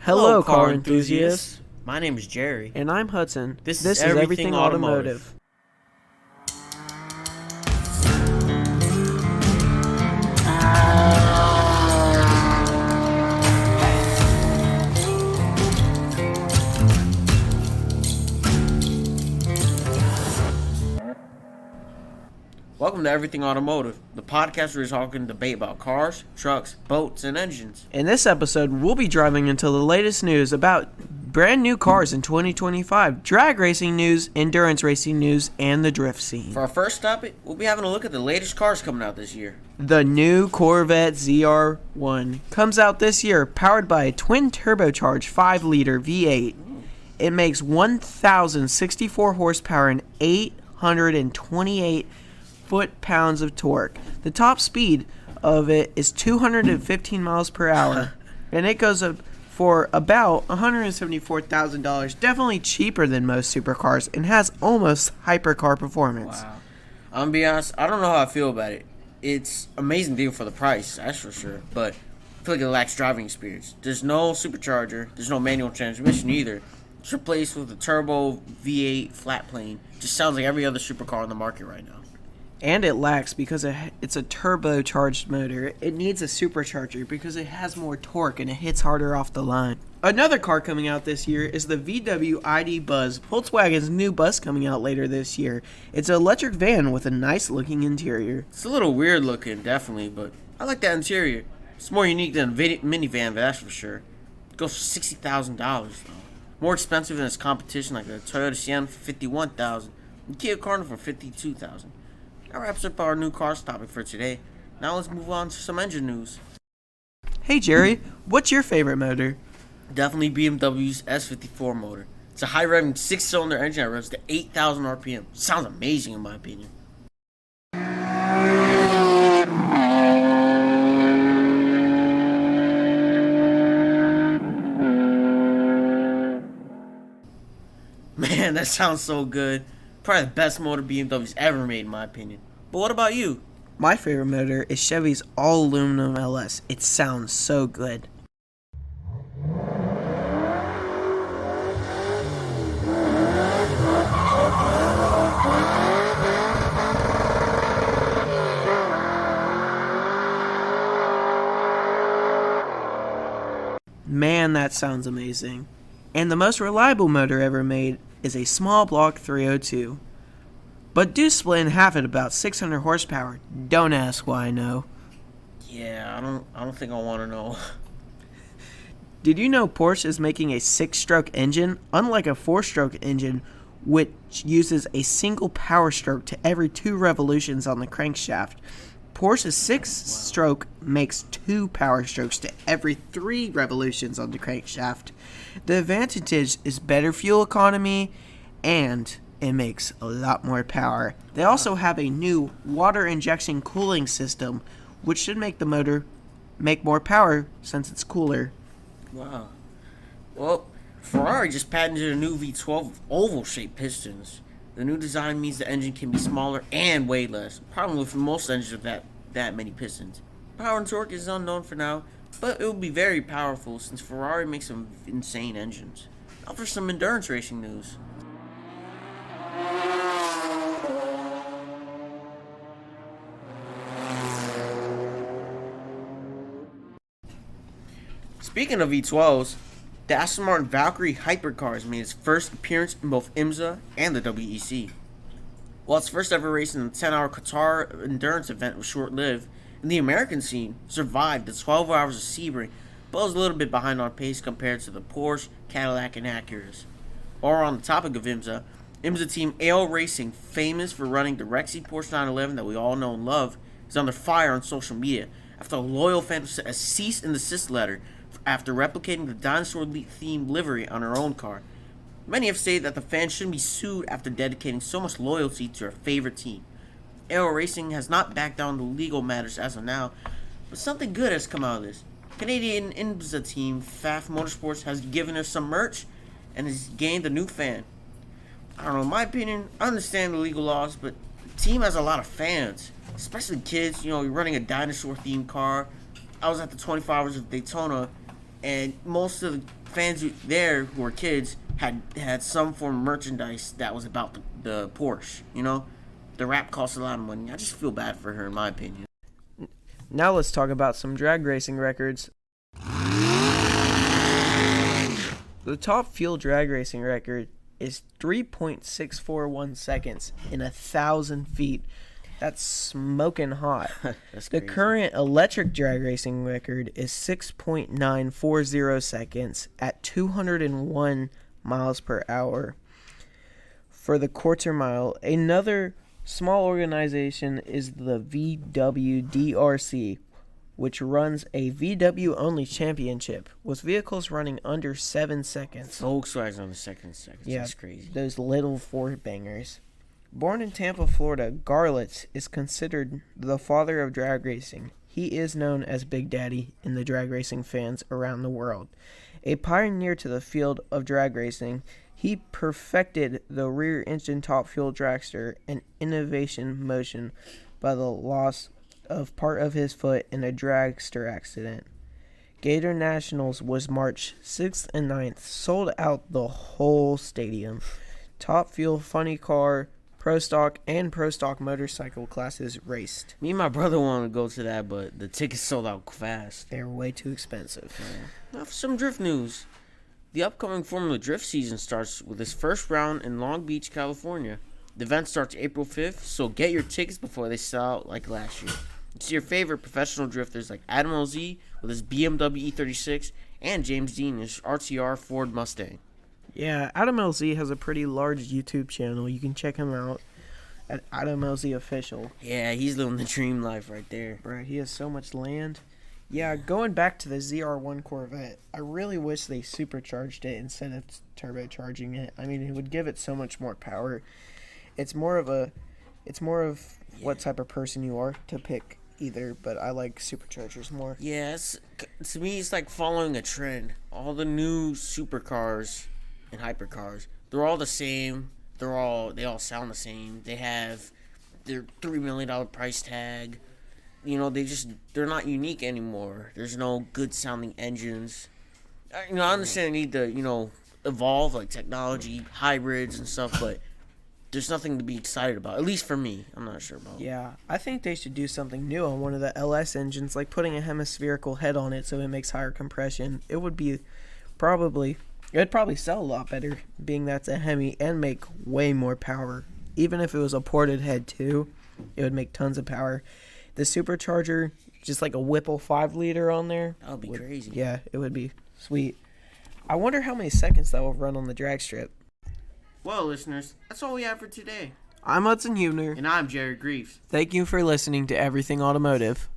Hello, car enthusiasts. My name is Gerry. And I'm Hudson. This is Everything Automotive. Welcome to Everything Automotive, the podcast where we're talking debate about cars, trucks, boats, and engines. In this episode, we'll be driving into the latest news about brand new cars in 2025, drag racing news, endurance racing news, and the drift scene. For our first topic, we'll be having a look at the latest cars coming out this year. The new Corvette ZR1 comes out this year, powered by a twin turbocharged 5-liter V8. It makes 1,064 horsepower and 828 foot-pounds of torque. The top speed of it is 215 miles per hour, and it goes up for about $174,000. Definitely cheaper than most supercars, and has almost hypercar performance. Wow. I'm gonna be honest, I don't know how I feel about it. It's an amazing deal for the price, that's for sure, but I feel like it lacks driving experience. There's no supercharger, there's no manual transmission either. It's replaced with a turbo V8 flat plane. Just sounds like every other supercar on the market right now. And it lacks because it's a turbocharged motor. It needs a supercharger because it has more torque and it hits harder off the line. Another car coming out this year is the VW ID Buzz, Volkswagen's new bus coming out later this year. It's an electric van with a nice looking interior. It's a little weird looking, definitely, but I like that interior. It's more unique than a minivan, that's for sure. It goes for $60,000 though. More expensive than its competition like the Toyota Sienna for $51,000 and Kia Carnival for $52,000. That wraps up our new cars topic for today. Now let's move on to some engine news. Hey Gerry, what's your favorite motor? Definitely BMW's S54 motor. It's a high-revving 6-cylinder engine that revs to 8,000 RPM. Sounds amazing in my opinion. Man, that sounds so good. Probably the best motor BMW's ever made in my opinion. But what about you? My favorite motor is Chevy's all-aluminum LS. It sounds so good. Man, that sounds amazing. And the most reliable motor ever made is a small block 302. But do split in half at about 600 horsepower. Don't ask why I know. Yeah, I don't think I want to know. Did you know Porsche is making a 6-stroke engine, unlike a 4-stroke engine, which uses a single power stroke to every 2 revolutions on the crankshaft? Porsche's 6-stroke makes 2 power strokes to every 3 revolutions on the crankshaft. The advantage is better fuel economy, and it makes a lot more power. They also have a new water injection cooling system, which should make the motor make more power since it's cooler. Wow. Well, Ferrari just patented a new V12 with oval-shaped pistons. The new design means the engine can be smaller and weigh less. Problem with most engines with that many pistons. Power and torque is unknown for now, but it will be very powerful since Ferrari makes some insane engines. Now for some endurance racing news. Speaking of V12s, the Aston Martin Valkyrie hypercar has made its first appearance in both IMSA and the WEC. While its first ever race in the 10-hour Qatar endurance event was short-lived, in the American scene, survived the 12 hours of Sebring, but was a little bit behind on pace compared to the Porsche, Cadillac, and Acuras. While on the topic of IMSA team AL Racing, famous for running the Rexy Porsche 911 that we all know and love, is under fire on social media after a loyal fan sent a cease and desist letter after replicating the dinosaur-themed livery on her own car. Many have stated that the fan shouldn't be sued after dedicating so much loyalty to her favorite team. AL Racing has not backed down to legal matters as of now, but something good has come out of this. Canadian IMSA team Pfaff Motorsports has given her some merch and has gained a new fan. I don't know, in my opinion, I understand the legal laws, but the team has a lot of fans, especially kids. You know, you're running a dinosaur-themed car. I was at the 24 Hours of Daytona, and most of the fans there who were kids had some form of merchandise that was about the Porsche. You know, the wrap costs a lot of money. I just feel bad for her, in my opinion. Now let's talk about some drag racing records. The top fuel drag racing record is 3.641 seconds in 1,000 feet. That's smoking hot. That's The crazy. current electric drag racing record is 6.940 seconds at 201 miles per hour for the quarter mile. Another small organization is the VWDRC, which runs a VW-only championship with vehicles running under 7 seconds. Volkswagen's on the second. Yeah, That's crazy. those little four-bangers. Born in Tampa, Florida, Garlitz is considered the father of drag racing. He is known as Big Daddy in the drag racing fans around the world. A pioneer to the field of drag racing, he perfected the rear-engine top-fuel dragster, an innovation motion by the loss of part of his foot in a dragster accident. Gator Nationals was March 6th and 9th, sold out the whole stadium. Top fuel funny car, Pro Stock, and Pro Stock motorcycle classes raced. Me and my brother wanted to go to that, but the tickets sold out fast. They're way too expensive. Now for some drift news. The upcoming Formula Drift season starts with its first round in Long Beach, California. The event starts April 5th, so get your tickets before they sell out like last year. See your favorite professional drifters like Adam LZ with his BMW E36 and James Dean his RTR Ford Mustang. Yeah, Adam LZ has a pretty large YouTube channel. You can check him out at Adam LZ Official. Yeah, he's living the dream life right there. Bro, he has so much land. Yeah, going back to the ZR1 Corvette, I really wish they supercharged it instead of turbocharging it. I mean, it would give it so much more power. It's more of what type of person you are to pick either, but I like superchargers more. Yes, to me it's like following a trend. All the new supercars and hypercars, they're all the same. They all sound the same. They have their $3 million price tag. You know, they're not unique anymore. There's no good sounding engines. I understand they need to, evolve like technology, hybrids and stuff, but there's nothing to be excited about. At least for me, I'm not sure about. Yeah, I think they should do something new on one of the LS engines, like putting a hemispherical head on it so it makes higher compression. It'd probably sell a lot better, being that's a Hemi, and make way more power. Even if it was a ported head too, it would make tons of power. The supercharger, just like a Whipple 5-liter on there. That would be crazy. Yeah, it would be sweet. I wonder how many seconds that will run on the drag strip. Well, listeners, that's all we have for today. I'm Hudson Huebner. And I'm Gerry Greaves. Thank you for listening to Everything Automotive.